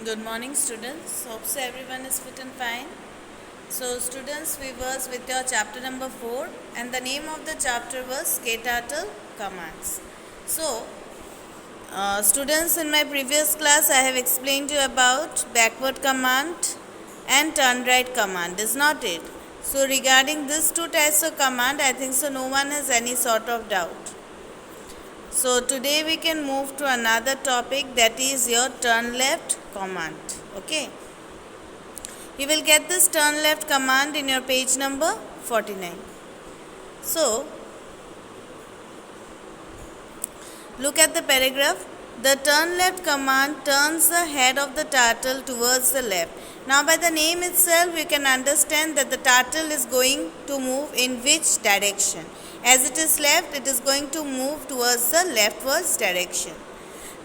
Good morning, students. Hope so everyone is fit and fine. So, students, we was with your chapter number 4, and the name of the chapter was KTurtle commands. So, students, in my previous class, I have explained to you about backward command and turn right command, is not it? So, regarding these two types of command, I think so no one has any sort of doubt. So today we can move to another topic, that is your turn left command. Okay. You will get this turn left command in your page number 49. So look at the paragraph. The turn left command turns the head of the turtle towards the left. Now by the name itself we can understand that the turtle is going to move in which direction. As it is left, it is going to move towards the leftwards direction.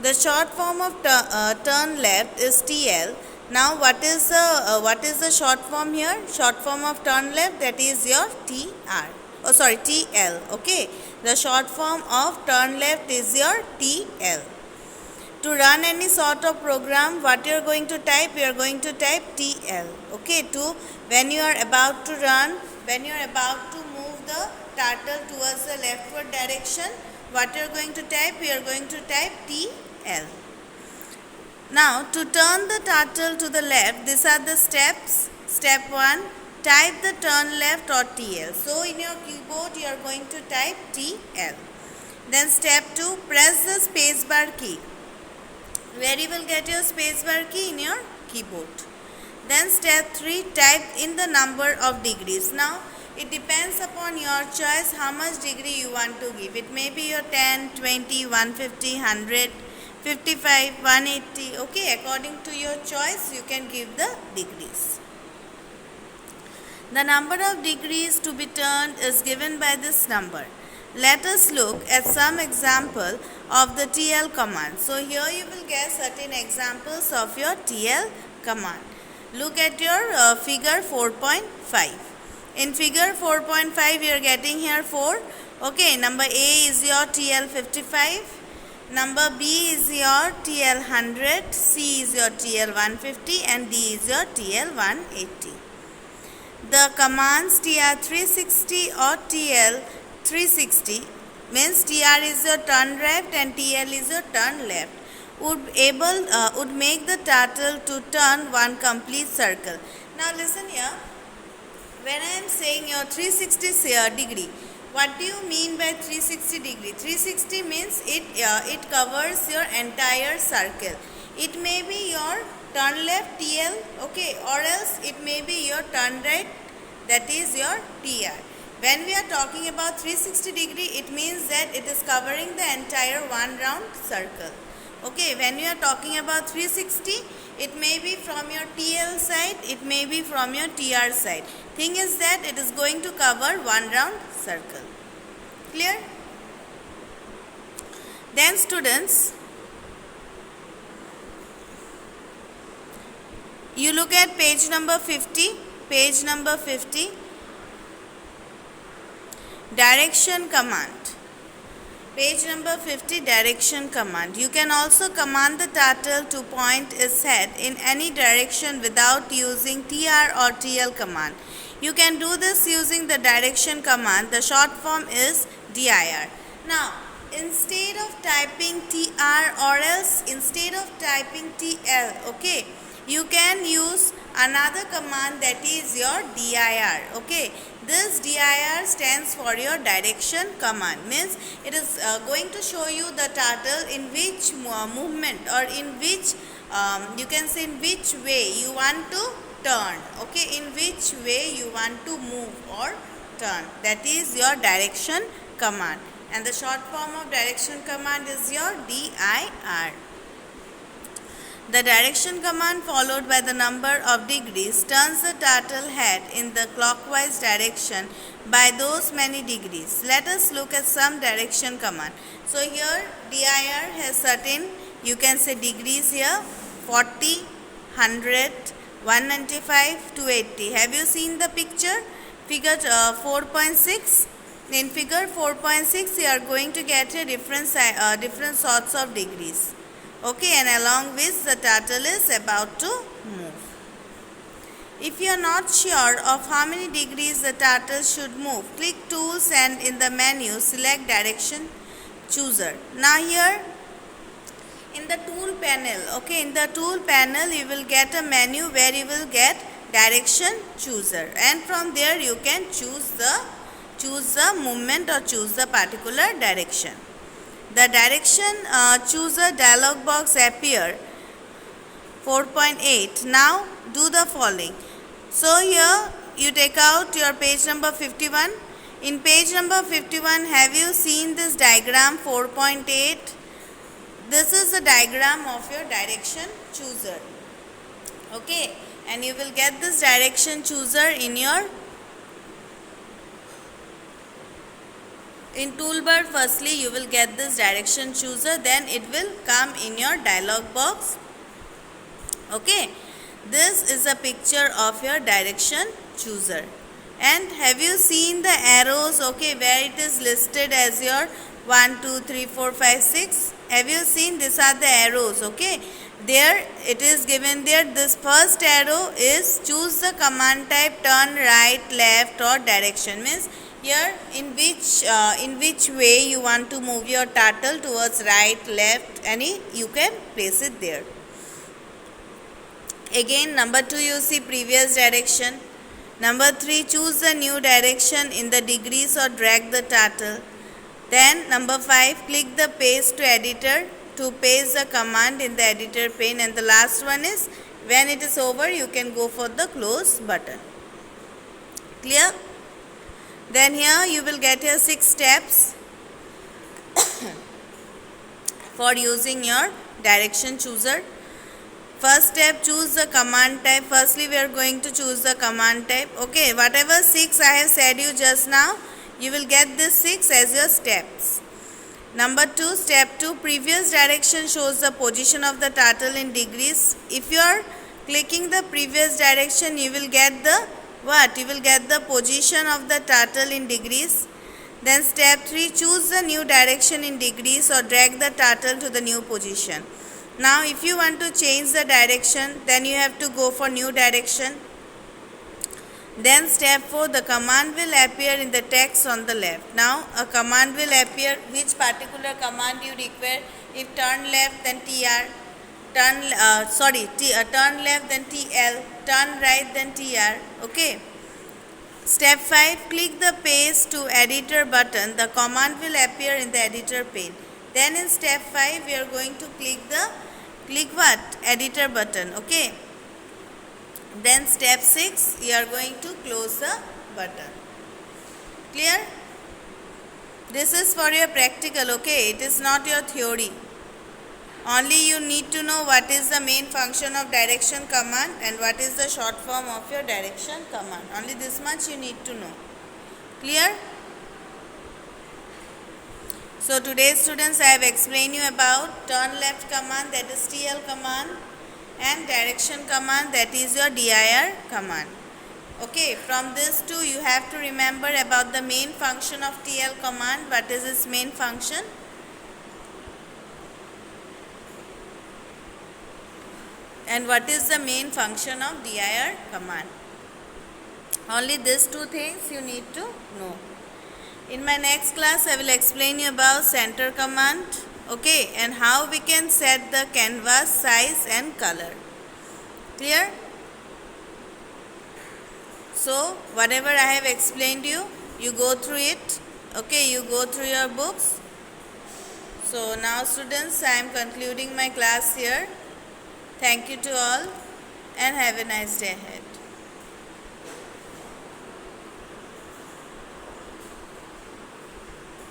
The short form of turn left is TL. Now what is the short form here? Short form of turn left, that is your TR. TL. Okay. The short form of turn left is your TL. To run any sort of program, what you are going to type? You are going to type TL. Okay. When you are about to run, when you are about to move the turtle towards the leftward direction, what you are going to type? You are going to type TL. Now, to turn the turtle to the left, these are the steps. Step 1, type the turn left or TL. So, in your keyboard, you are going to type TL. Then step 2, press the spacebar key. Where you will get your spacebar key? In your keyboard. Then step 3, type in the number of degrees. Now, it depends upon your choice how much degree you want to give. It may be your 10, 20, 150, 100, 55, 180. Okay, according to your choice, you can give the degrees. The number of degrees to be turned is given by this number. Let us look at some example of the TL command. So here you will get certain examples of your TL command. Look at your figure 4.5. In figure 4.5 you are getting here 4. Okay, number A is your TL 55. Number B is your TL 100. C is your TL 150 and D is your TL 180. The commands TR 360 or TL 360 means TR is your turn right and TL is your turn left. Would make the turtle to turn one complete circle. Now listen here. When I am saying your 360 degree, what do you mean by 360 degree? 360 means it covers your entire circle. It may be your turn left TL, okay, or else it may be your turn right, that is your TR. When we are talking about 360 degree, it means that it is covering the entire one round circle. Okay, when you are talking about 360, it may be from your TL side, it may be from your TR side. Thing is that it is going to cover one round circle. Clear? Then students, you look at page number 50. Page number 50. Direction command. Page number 50, direction command. You can also command the turtle to point its head in any direction without using TR or TL command. You can do this using the direction command. The short form is DIR. Now, instead of typing TR or else instead of typing TL, okay, you can use another command, that is your DIR. Okay, this DIR stands for your direction command. Means it is going to show you the turtle in which movement or in which you can say in which way you want to turn. Okay, in which way you want to move or turn. That is your direction command. And the short form of direction command is your DIR. The direction command followed by the number of degrees turns the turtle head in the clockwise direction by those many degrees. Let us look at some direction command. So here DIR has certain, you can say degrees here, 40, 100, 195, 280. Have you seen the picture? Figure 4.6. In figure 4.6 you are going to get a different sorts of degrees. okay, and along which the turtle is about to move. If you are not sure of how many degrees the turtle should move, click Tools and in the menu select Direction Chooser. Now here in the tool panel, okay, in the tool panel you will get a menu where you will get Direction Chooser, and from there you can choose the movement or choose the particular direction. The Direction Chooser dialog box appear 4.8. Now do the following. So here you take out your page number 51. In page number 51, have you seen this diagram 4.8? This is the diagram of your Direction Chooser. Okay, and you will get this Direction Chooser in toolbar. Firstly you will get this Direction Chooser, then it will come in your dialog box. Okay, this is a picture of your Direction Chooser. And have you seen the arrows, okay, where it is listed as your 1, 2, 3, 4, 5, 6? Have you seen? These are the arrows, okay. There it is given there. This first arrow is choose the command type, turn right, left or direction. Means here in which way you want to move your turtle, towards right, left, any you can place it there. Again, number 2 you see previous direction. Number 3, choose the new direction in the degrees or drag the turtle. Then number 5, click the paste to editor to paste the command in the editor pane, and the last one is when it is over you can go for the close button. Clear? Then here you will get your 6 steps for using your Direction Chooser. First step, choose the command type. Firstly we are going to choose the command type. Okay, whatever 6 I have said you just now, you will get this 6 as your steps. Number 2, step 2, previous direction shows the position of the turtle in degrees. If you are clicking the previous direction, you will get the what? You will get the position of the turtle in degrees. Then step 3, choose the new direction in degrees or drag the turtle to the new position. Now if you want to change the direction, then you have to go for new direction. Then step 4, the command will appear in the text on the left. Now a command will appear, which particular command you require. If turn left then TR, turn left then TL, turn right then TR. Okay. Step 5, click the paste to editor button. The command will appear in the editor pane. Then in step 5 we are going to click what? Editor button. Okay. Then step 6 you are going to close the button. Clear? This is for your practical, okay. It is not your theory. Only you need to know what is the main function of direction command and what is the short form of your direction command. Only this much you need to know. Clear? So today students I have explained you about turn left command, that is TL command, and direction command, that is your DIR command. Okay, from this too you have to remember about the main function of TL command. What is its main function? And what is the main function of DIR command? Only these 2 things you need to know. In my next class I will explain you about center command, okay, and how we can set the canvas size and color. Clear? So whatever I have explained you go through it, okay, you go through your books. So now students I am concluding my class here. Thank you to all and have a nice day ahead.